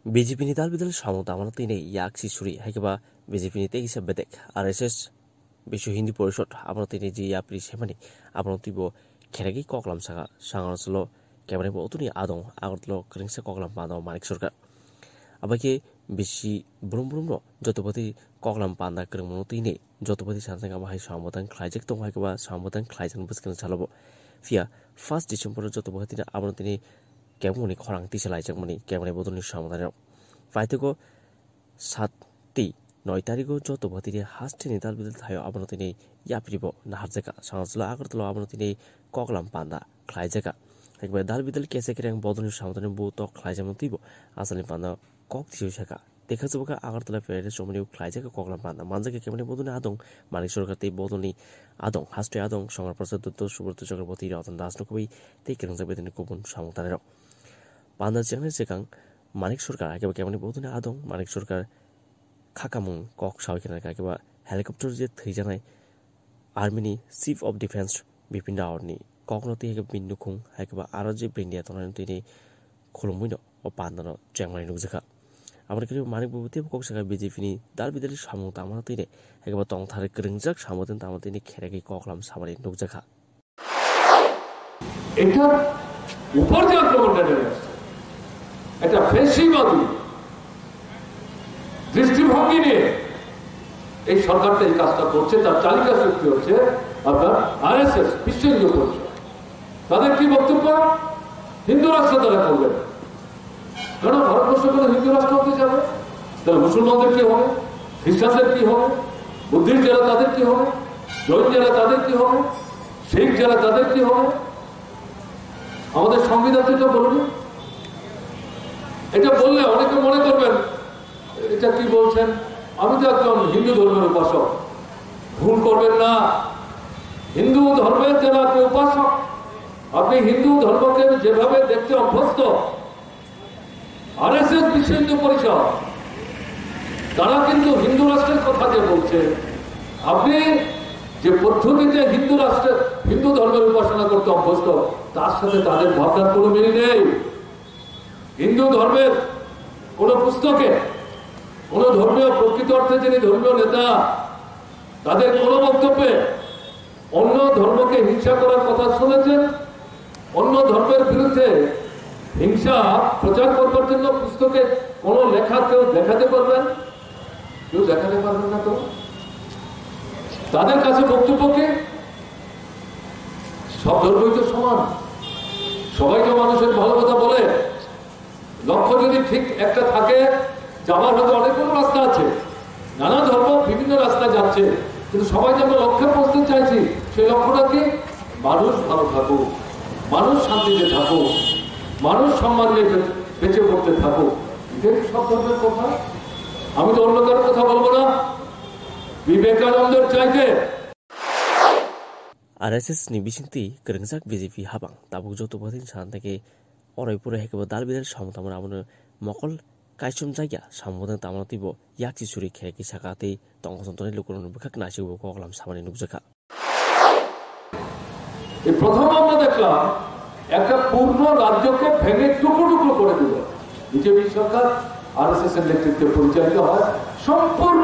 BJPनि dalbidal samut amanatini yaksi suri haikaba BJPनि tegisa bedek RSS Bishu Hindi Porishod amanatini ji yapri semani amanatibo kheragi koklam saka sangarslo kemane botuni adong agotlo kringsa koklam pando manik surkar abake bishi brum jotopati koklam panda krengmonotini jotopati sansanga bahai samutan khlaijek tong haikaba samutan khlaijan buskan chalobo fia 1 December jotopati amanatini কেমনি খরাং তিসে লাইজাকমানি কেমনে বদলনি সমাধান ফাইতেগো 9 তারিখও যত ভতিরে হাসটিনি দালবিদল থায় আবনতিনি ইয়াপ্রিব নাহারজাকা সাংসলা আগরতলা আবনতিনি কগলাম পান্দা খ্লাইজাকা একবার দালবিদল কেসে কেরাং বদলনি সমাধান বু তো খ্লাইজামতিব আসলে পান্দা কক তিসুশাকা দেখা যাবকা আগরতলা ফেরে সমনি খ্লাইজাকা কগলাম পান্দা মানজাকে কেমনে বদলনি আদং মানিক সরকারতে বদলনি আদং হাসটে আদং সংগ্রাম প্রসাদ দত্ত সুব্রত চক্রবর্তী রতন দাস নকবি তে কেরাং যাবেদিনি কুবন সমাধানের Panda Channel Sekang Manik Surkar Akiba Kemani Boduna Adong Manik Surkar Kakamung Kok Shawkina Akiba Helicopter Jet Thijanai Army Chief of Defense Bipinda Orni Koknoti Binukung Akiba Araji Bindia Tonantini Kolumuino or Pandano Jamani Nuzaka American Manik Buti Koksaka BJPini Dalbidel Shamu Tamatine Akiba Tong Tarik Rinjak Shamutan Tamatini Keregi Koklam Samari Nuzaka এটা উপর দিয়ে আক্রমণটা নেমে আসছে একটা ফেসিবাদী দৃষ্টিভঙ্গি নিয়ে এই সরকারটা এই কাজটা করছে তার তালিকা সৃষ্টি হচ্ছে আপনার RSS বিশ্ব হিন্দু পরিষদ তাদের কি বক্তব্য হিন্দু রাষ্ট্র তারা করবেন কেন ভারতবর্ষ করে হিন্দু রাষ্ট্র হতে যাবে তাহলে মুসলমানদের কি হবে খ্রিস্টানদের কি হবে বুদ্ধিস্ট যারা তাদের কি হবে জৈন যারা তাদের কি হবে শিখ যারা তাদের কি হবে আমাদের সংবিধান এটা বলুন এটা বললে অনেকে মনে করবেন এটা কি বলছেন আমি তো একজন হিন্দু ধর্মের উপাসক ভুল করবেন না হিন্দু ধর্মের যারা আপনি উপাসক আপনি হিন্দু ধর্মকে যেভাবে দেখতে অভ্যস্ত RSS বিশ্ব হিন্দু পরিষদ তারা কিন্তু হিন্দু রাষ্ট্রের কথা যে বলছে আপনি যে পদ্ধতিতে হিন্দু রাষ্ট্রের হিন্দু ধর্মের উপাসনা করতে অভ্যস্ত তার সাথে তাদের ভাবনার কোনো মিল নেই হিন্দু ধর্মের কোন পুস্তকে কোন ধর্মীয় প্রকৃত অর্থে যিনি ধর্মীয় নেতা তাদের কোন বক্তব্যে অন্য ধর্মকে হিংসা করার কথা শুনেছেন অন্য ধর্মের বিরুদ্ধে হিংসা প্রচার করবার জন্য পুস্তকে কোন লেখা কেউ দেখাতে পারবেন কেউ দেখাতে পারবেন না তো তাদের কাছে বক্তব্য কি সব ধর্মই তো সমান সবাই তো মানুষের ভালো কথা বলে লক্ষ্য যদি ঠিক একটা থাকে যাবার হয়তো অনেকগুলো রাস্তা আছে নানা ধর্ম বিভিন্ন রাস্তা যাচ্ছে কিন্তু সবাই যে আমরা লক্ষ্যে পৌঁছতে চাইছি সেই লক্ষ্যটা কি মানুষ ভালো থাকুক মানুষ শান্তিতে থাকুক মানুষ সম্মান নিয়ে বেঁচে পড়তে থাকুক এটাই সব ধর্মের কথা আমি তো অন্য কারোর কথা বলবো না বিবেকানন্দের চাইতে RSS ni bisinti kerengjak BJP habang tabuk joto batin santake orai pura hekeba dalbidal samutamana amuna mokol kaisum jaya samudan tamanatibo yakchi suri khereki sakate tongkosontone lukuron bukak nasibo koklam samani nukjaka এই প্রথম আমরা দেখলাম একটা পূর্ণ রাজ্যকে ভেঙে টুকরো করে দিল বিজেপি সরকার RSS এর নেতৃত্বে পরিচালিত হয় সম্পূর্ণ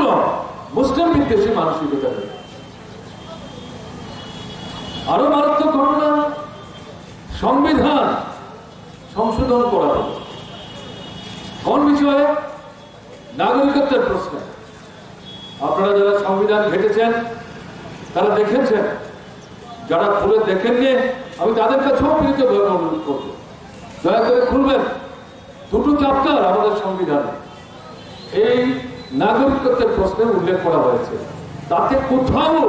মুসলিম বিদ্বেষী মানসিকতা আরো মারাত্মক ঘটনা সংবিধান সংশোধন করা হল কোন বিষয়ে নাগরিকত্বের প্রশ্ন আপনারা যারা সংবিধান ঘেটেছেন তারা দেখেছেন যারা খুলে দেখেননি আমি তাদের কাছেও বিনীতভাবে অনুরোধ করব দয়া করে খুলবেন দুটো চ্যাপ্টার আমাদের সংবিধানে এই নাগরিকত্বের প্রশ্নে উল্লেখ করা হয়েছে তাতে কোথাও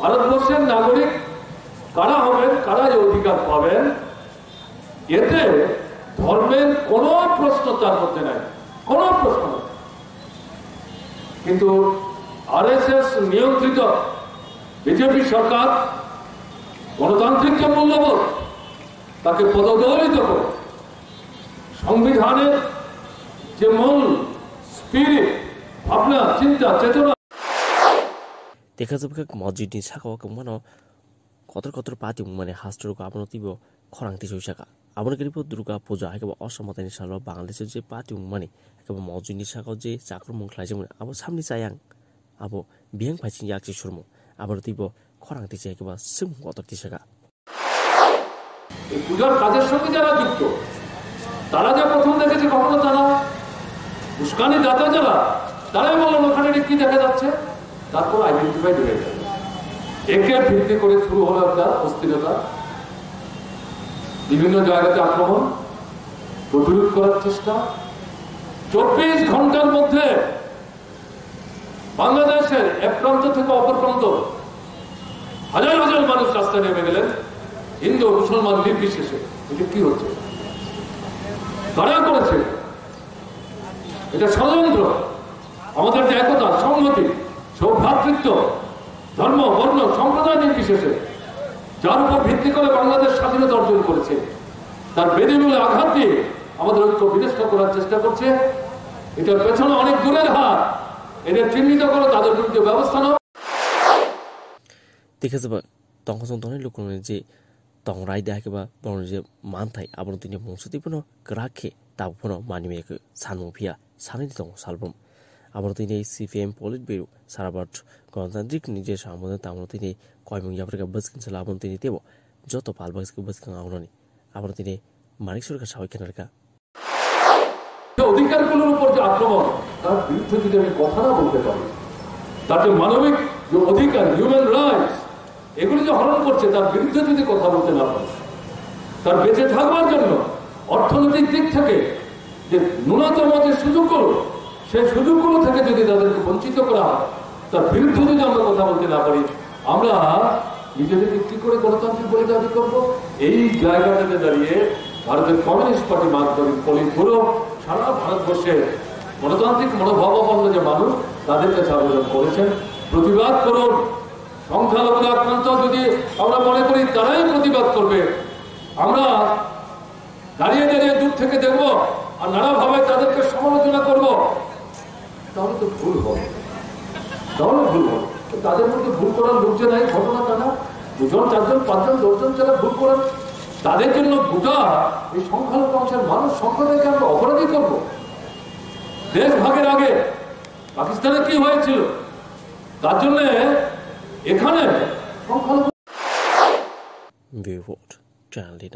ভারতবর্ষের নাগরিক কারা হবেন কারা এই অধিকার পাবেন এতে ধর্মের কোন প্রশ্ন তার মধ্যে নাই কোন প্রশ্ন নেই কিন্তু RSS নিয়ন্ত্রিত বিজেপি সরকার গণতান্ত্রিক যে মূল্যবোধ তাকে পদদলিত করে সংবিধানের যে মূল স্পিরিট ভাবনা চিন্তা চেতনা দেখা যাবে মসজিদ ni sakao kemano kotor pati mane hastro ko abano tibo khorang ti suisaka আবরণকারী Durga পূজা একেবারে অসমতানি সাল বাংলাদেশের যে পার্টি মানে একেবারে মজুনি শাখাও যে চাকরমং খাইজমন আবো সামনি চায়াং আবো বিয়াং ফাইচিং ইয়াকছি সুরমু আবার তিব খরাং তিছে একেবারে সিম গতর তিসাগা এই পূজার কাজের সঙ্গে যারা যুক্ত তারা যা প্রথম দেখেছে কখনো তারা উস্কানি দাতা যারা তারাই বললেন ওখানে কি দেখা যাচ্ছে তারপর আইডেন্টিফাই হয়ে গেল একে ভিত্তি করে শুরু হলো একটা অস্থিরতা বিভিন্ন জায়গাতে আক্রমণ প্রতিরোধ করার চেষ্টা 24 ঘন্টার মধ্যে বাংলাদেশের এক প্রান্ত থেকে অপর প্রান্ত হাজার হাজার মানুষ রাস্তায় নেমে গেলেন হিন্দু মুসলমান নির্বিশেষে এটা কি হচ্ছে কারা করেছে এটা ষড়যন্ত্র আমাদের যে একতা সংহতি সৌভ্রাতৃত্ব ধর্ম বর্ণ সম্প্রদায় নির্বিশেষে যার উপর ভিত্তি করে বাংলাদেশ স্বাধীনতা অর্জন করেছে তার বেদিমূলে আঘাত দিয়ে আমাদের ঐক্য বিনষ্ট করার চেষ্টা করছে এটার পেছনে অনেক দূরের হাত এদের চিহ্নিত করে তাদের বিরুদ্ধে ব্যবস্থা নাও দেখে যাবা তখন তখন লোক যে তখন রায় দেখে বা বড় যে মানথাই আবার তিনি মংসতিপূর্ণ গ্রাখে তাবফোন মানিমেকে সানমুফিয়া সানাইনি দं সালব্রম আবার তিনি সিপিএম পলিট ব্যুরো সারাবাট গণতান্ত্রিক নিজের সামনে তামন তিনি কয়মং ইয়াফ্রিকা বসকিনছে লাবন তিনি দেব যত পালবাসকে বসকাং আওনানি আবার তিনি মানিক সরকার সাহই কেনারকা অধিকারগুলোর উপর যে আক্রমণ তার বিরুদ্ধে যদি আমি কথা না বলতে পারি তার যে মানবিক যে অধিকার হিউম্যান রাইটস এগুলি যে হরণ করছে তার বিরুদ্ধে যদি কথা বলতে না পারে তার বেঁচে থাকবার জন্য অর্থনৈতিক দিক থেকে যে ন্যূনতম যে সুযোগগুলো সেই সুযোগগুলো থেকে যদি তাদেরকে বঞ্চিত করা হয় তার বিরুদ্ধে যদি আমরা কথা বলতে না পারি আমরা নিজেদেরকে কি করে গণতান্ত্রিক বলে দাবি করবো এই জায়গাটাতে দাঁড়িয়ে ভারতের কমিউনিস্ট পার্টি মার্কসবাদী পলিট ব্যুরো সারা ভারতবর্ষের গণতান্ত্রিক মনোভাবাপন্ন যে মানুষ তাদের কাছে আবেদন করেছেন প্রতিবাদ করুন সংখ্যালঘু আক্রান্ত যদি আমরা মনে করি তারাই প্রতিবাদ করবে আমরা দাঁড়িয়ে দাঁড়িয়ে দূর থেকে দেখব আর নানাভাবে তাদেরকে সমালোচনা করব তাহলে তো ভুল হবে তাদের মধ্যে ভুল করার লোক যে নাই ঘটনা তা না 2 জন 4 জন 5 জন 10 জন যারা ভুল করেন তাদের জন্য গোটা এই সংখ্যালঘু অংশের মানুষ সম্প্রদায়কে আমরা অপরাধী করবো দেশ ভাগের আগে পাকিস্তানে কি হয়েছিল তার জন্য এখানে সংখ্যালঘু ভিউ চ্যানেল